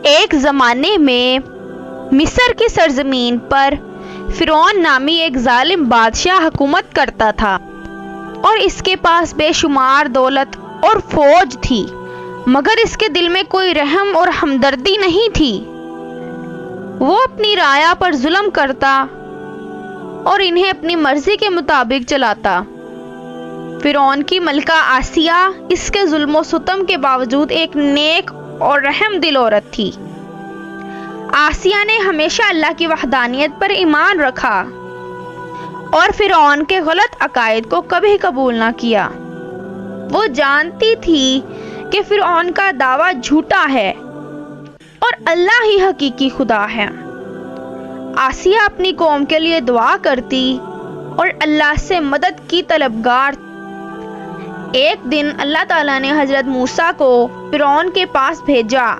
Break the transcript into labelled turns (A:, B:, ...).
A: ایک زمانے میں مصر کی سرزمین پر فرعون نامی ایک ظالم بادشاہ حکومت کرتا تھا اور اس کے پاس بے شمار دولت اور فوج تھی، مگر اس کے دل میں کوئی رحم اور ہمدردی نہیں تھی۔ وہ اپنی رعایا پر ظلم کرتا اور انہیں اپنی مرضی کے مطابق چلاتا۔ فرعون کی ملکہ آسیہ اس کے ظلم و ستم کے باوجود ایک نیک اور رحم دل عورت تھی۔ آسیہ نے ہمیشہ اللہ کی وحدانیت پر ایمان رکھا اور فرعون کے غلط عقائد کو کبھی قبول نہ کیا۔ وہ جانتی تھی کہ فرعون کا دعویٰ جھوٹا ہے اور اللہ ہی حقیقی خدا ہے۔ آسیہ اپنی قوم کے لیے دعا کرتی اور اللہ سے مدد کی طلبگار۔ ایک دن اللہ تعالیٰ نے حضرت موسیٰ کو فرعون کے پاس بھیجا